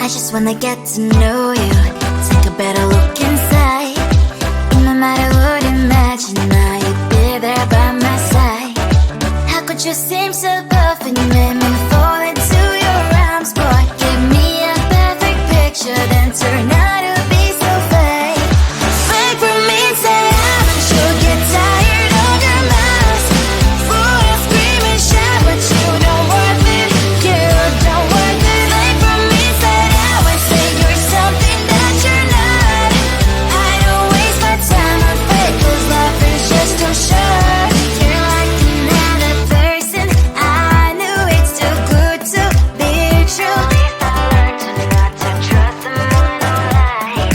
I just wanna get to know you. Take a better look inside. In my mind I would imagine that you'd be there by my side. How could you seem so perfect? You made me fall into your arms, boy. Give me a perfect picture, then turn out to be so fake. Fake for me, say I'm sure get tired of your mask. Full of scream and shout, but you don't worth it. You don't worth it. Fake for me, say I would say you're something that you're not. I don't waste my time on fake, 'cause life is just too short. You're like another person. I knew it's too good to be true. I learned to not to trust someone online.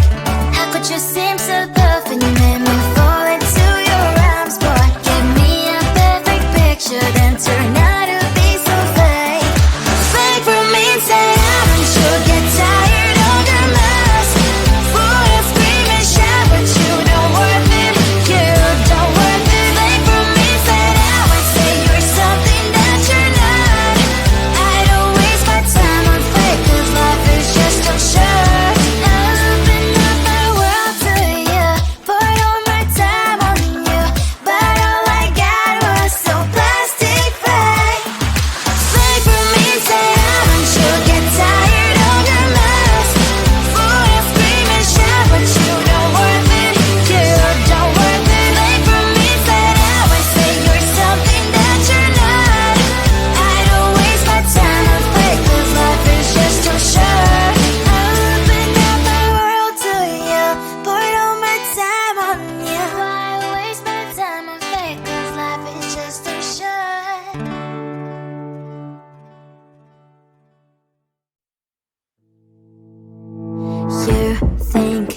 How could you seem so perfect? You made me fall into your arms, boy. Give me a perfect picture, then turn out to be so fake. Fake for me, say I'm sure get tired of your mask. Full of scream and shout, but you don't worth it. You don't worth it. Fake for me, say I would say you're something that you're not. I don't waste my time on fake, 'cause life is just too short. I open up my world to you, poured all my time on you, but all I got was so plastic fake. Fake for me, say I'm sure get tired of your mask. Full of scream and shout, but you don't worth it. You don't worth it. Fake for me, say I would say you're something that you're not. I don't waste my time on fake, 'cause life is just too short. I opened up my world to you, poured all my time on you. Why waste my time on fake, 'cause life is just too short. You think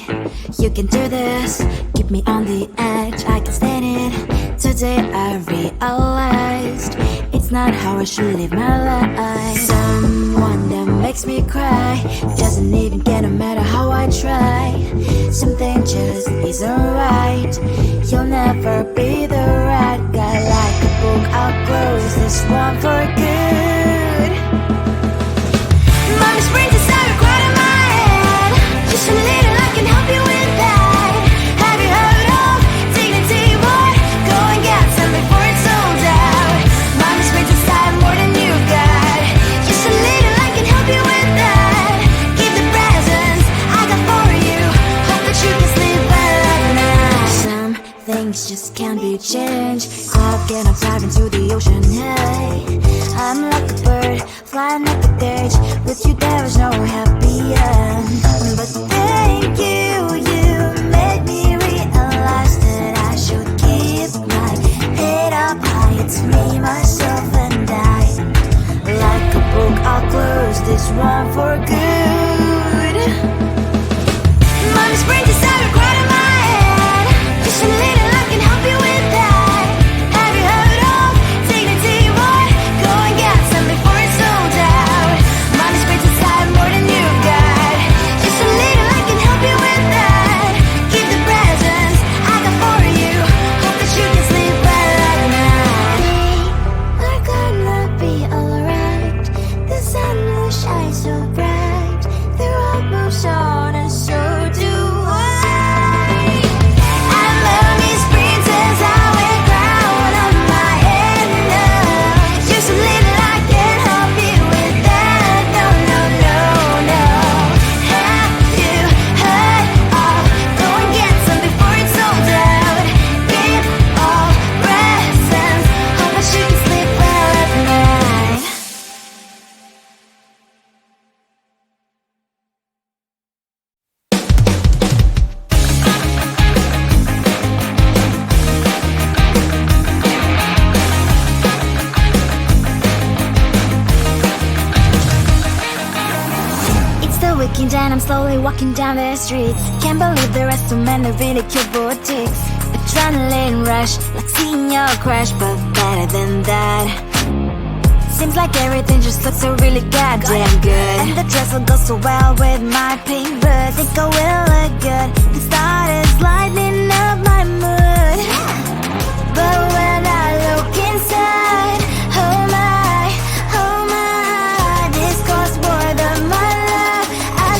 you can do this, keep me on the edge, I can stand it. Today I realized it's not how I should live my life. Someone that makes me cry doesn't even get, no matter how I try. Something just isn't right. You'll never be the right guy. Like a book, I'll close this one for good. Mommy's brains inside are quite in my head. Just a little, I can help you with that. Have you heard of dignity, boy? Go and get some before it's sold out. Mommy's brains inside more than you got. Just a little, I can help you with that. Keep the presents I got for you. Hope that you can sleep well at night. Some things just can't be changed. I'll get up, dive into the ocean, hey. I'm like a bird, flying like a cage. With you there is no happy end. But thank you, you made me realize that I should keep my head up high. It's me, myself and I. Like a book, I'll close this one for good. Mommy's brains inside are quite in my head. Just a little, I can help you with that. Have you heard of dignity, boy? Go and get some before it's sold out. Mommy's brains inside more than you got. Just a little, I can help you with that. Keep the presents I got for you. Hope that you can sleep well at night. We're gonna be alright. The sun will shine so bright. The road moves on and so do I. I love these princess, I wear crown on my head now. Just a little, I can help you with that. No, no, no, no. Have you heard of? Go and get some before it's sold out. Give all presents. Hope that you can sleep well at night. It's the weekend and I'm slowly walking down the streets. Can't believe there are so many really cute boutiques. Adrenaline rush, like seeing your crush, but better than that. Seems like everything just looks so really goddamn good. And the dress will go so well with my pink boots. Think I will look good. The start is lighting up my mood. But when I look inside, oh my, this costs more than my life. I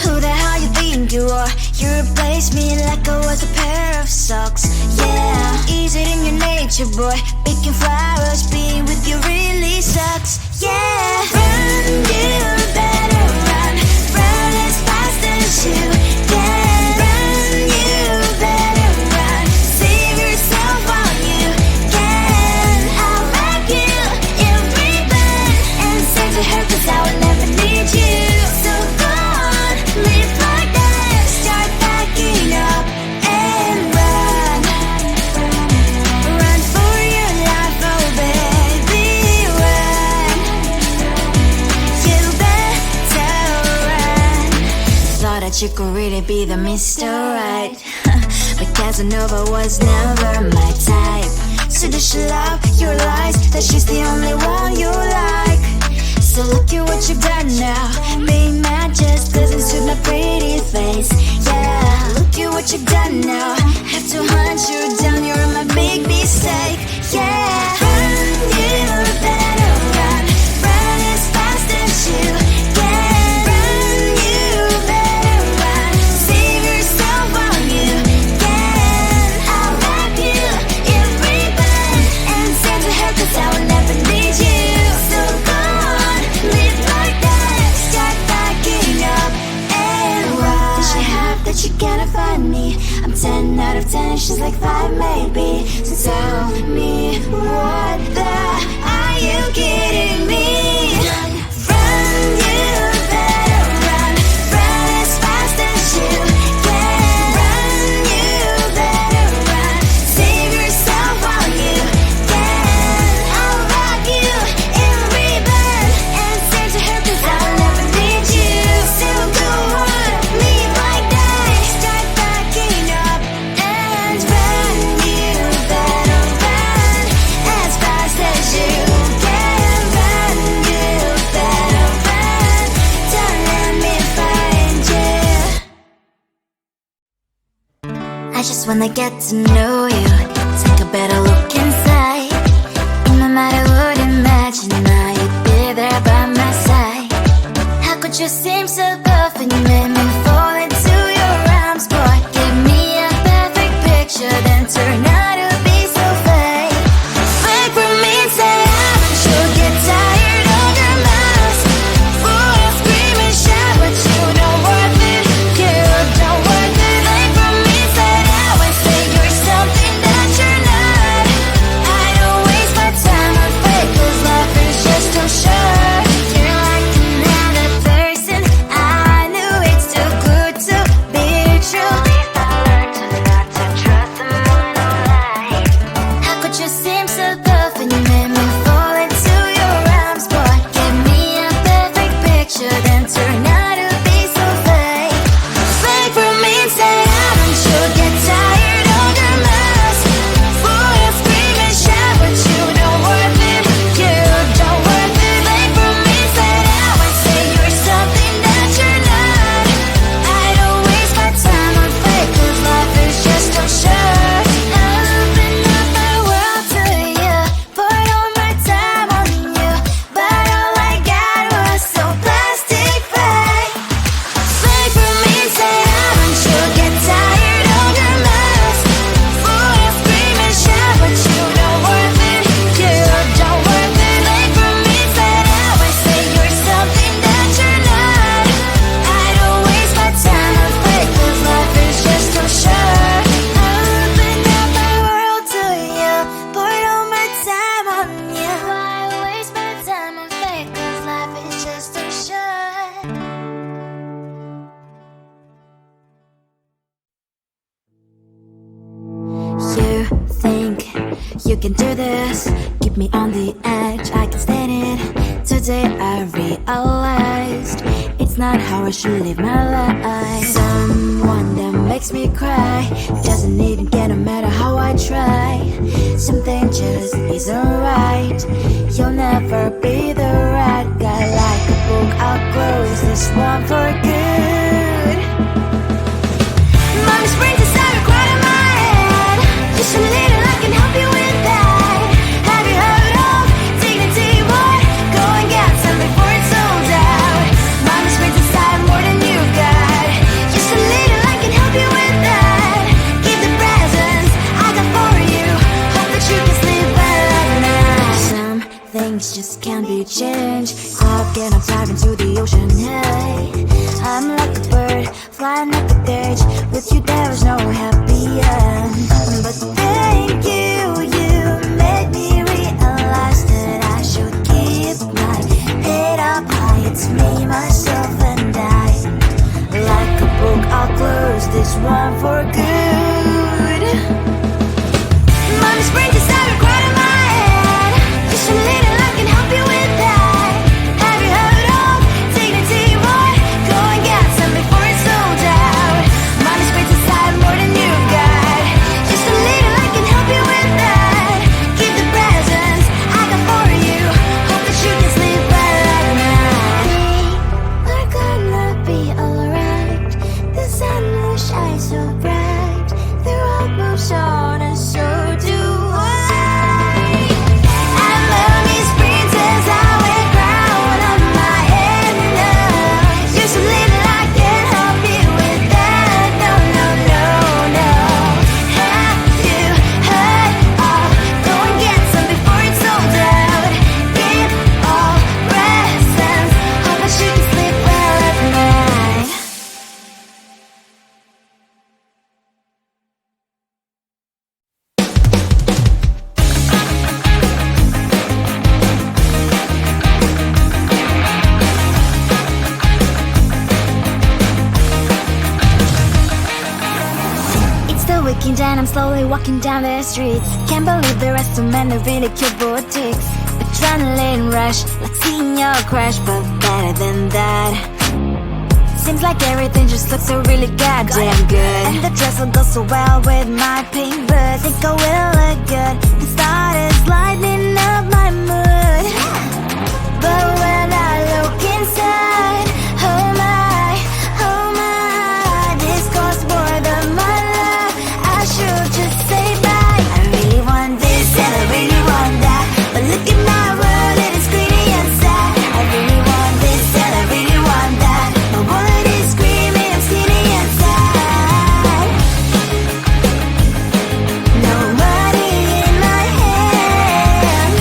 Who the hell you think you are? You replaced me like I was a pair of socks. Yeah, is it in your nature, boy? Picking flowers, being with you really sucks. Yeah, run, you better run. Run as fast as you can. Run, you better run. Save yourself while you can. I'll wrap you in ribbon and send to her 'cause I will never need you. So go on, live like that. Start backing up and run. Run for your life, oh baby, run. You better run. Thought that you could really be the Mr. Right, but Casanova was never my type. So does she love your lies, that she's the only one you like? So look at what you've done now. Being mad just doesn't suit my pretty face. Yeah, look at what you've done now. Have to hunt you down, you're my big mistake. Yeah, run, you better run. Run as fast as you can. Run, you better run. Save yourself while you can. I'll wrap you in ribbon and send to her 'cause I will never need you. So go on, live like that. Start backing up and run. Does she have that you cannot find me? I'm 10 out of 10, she's like 5 maybe. So tell me, what the are you kidding me? Run, you better run. Run as fast as you can. Run, you better run. Save yourself while you can. I'll wrap you in ribbon and send to her 'cause I'll never need you. So go on, live like that. Start backing up and run. You better run as fast as you can. Run, you better run. Don't let me find you. I just wanna get to know you, take a better look inside. In my mind I would imagine now you'd be there by my side. How could you seem so good when you made me fall into your arms, boy? Give me a perfect picture, then turn out to be so fake. Fake for me, say haven't you get tired of your mask? Full of scream and shout, but you don't worth it. You don't worth it. Fake for me, say I would say you're something that you're not. I don't waste my time on fake 'cause life is just too short. You're like another person. I knew it's too good to be true. At least I learned to not to trust someone no lie. How could you seem so good when you made me fall into your arms, boy? Give me a perfect picture, then turn out to be so fake. Fake for me, say haven't you get tired of your mask? Full of scream and shout, but you don't worth it. You don't worth it. Fake for me, say I would say you're something that you're not. I don't waste my time on fake 'cause life is just too short. Open up my world to you, put all my time on you, but all I got was so plastic fake. Fake for me, say haven't you get tired of your mask? Full of scream and shout, but you don't worth it. You don't worth it. Fake for me, say I would say you're something that you're not. I don't waste my time on fake 'cause life is just too short. Open up my world to you, put all my time on you. Why waste my time on fake 'cause life is just too short. You think you can do this, keep me on the edge, I can stand it. Today I realized it's not how I should live my life. Someone that makes me cry doesn't even get no matter how I try. Something just isn't right. You'll never be the right guy. Like a book, I'll close this one for good. Mommy's brains inside are crying in my head. Just a little, I can help you with that. Have you heard of dignity, boy? Go and get some before it's sold out. Mommy's brains inside more than you got. just can't be changed. How can I dive into the ocean? Hey, I'm like a bird, flying like a cage. With you there was no happy end. But thank you, you made me realize that I should keep my head up high. It's me, myself, and I. Like a book, I'll close this one for good. Mommy's brain just started right in my head. Just a little, I can help you with that. Have you heard of dignity, boy? Go and get some before it's sold out. Mommy's brain inside more than you've got. Just a little, I can help you with that. Keep the presents I got for you. Hope that you can sleep well at night. We're gonna be alright. The sun will shine so bright. The road moves on and so do I. And mommy's princess, I wear crown on my head now. Just a little, I can help you with that. No, no, no, no. Have you heard of? Go and get some before it's sold out. Give all presents. Hope that you can sleep well at night. It's the weekend and I'm slowly walking down the streets. Can't believe the rest of men are really cute boutiques. Adrenaline rush, like seeing your crush, but better than that. Seems like everything just looks so really goddamn good. And the dress will go so well with my pink boots. Think I will look good. The start is lighting up my mood. But when I look inside, oh my, this costs more than my life. I should just say bye. I really want this and I really want that. But look at my world, it is greedy and sad. I really want this and I really want that. My wallet is screaming, I'm skinny and sad. No money in my hand.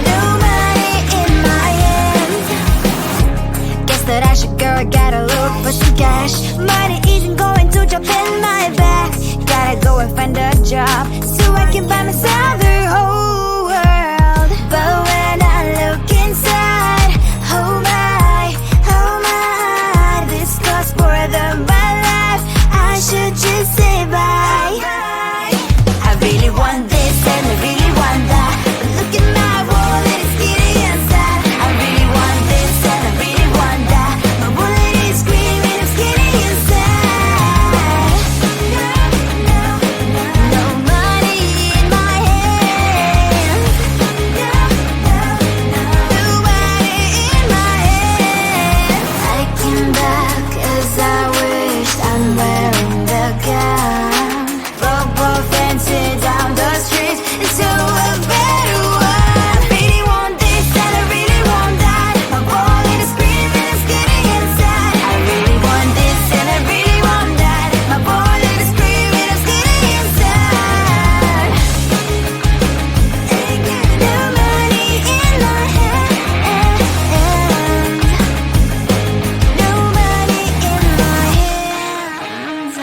No money in my hand. Guess that I should go, I gotta look for some cash. Money isn't going to drop in my bag. Gotta go and find a job so I can buy myself the whole world. But when I look inside, oh my, this costs more than my life. I should just say bye. I really want this and I really want that. But look at my wallet, it's skinny and sad. I really want this and I really want that. My wallet is screaming, I'm skinny and sad. No money in my hand. No money in my hand. I came back as I wished. I'm wearing the gown. Broke fancy down the streets into a better one. Really want this and I really want that. My wallet is screaming, it's getting inside. I really want this and I really want that. My wallet is screaming, it's getting inside. No money in my hand. No money in my hands.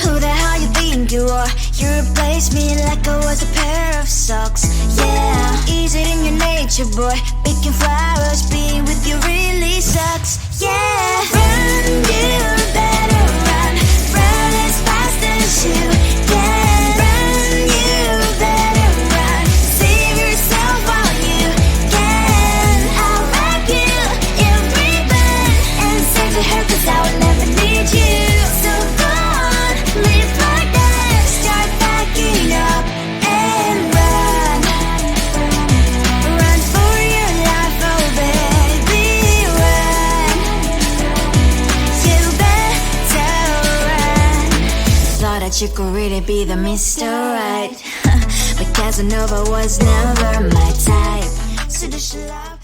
Who the hell you think you are? You replaced me like I was a pair of socks. Yeah, is it in your nature, boy? Picking flowers, being with you really sucks. Yeah, run, you better run. Run as fast as you can. Run, you better run. Save yourself while you can. I'll wrap you in ribbon and send to her, 'cause I will never need you. So go on, live like that. Start backing up and run. Run for your life, oh baby, run. You better run. Thought that you could really be the Mr. Right. But Casanova was never my type. So does she love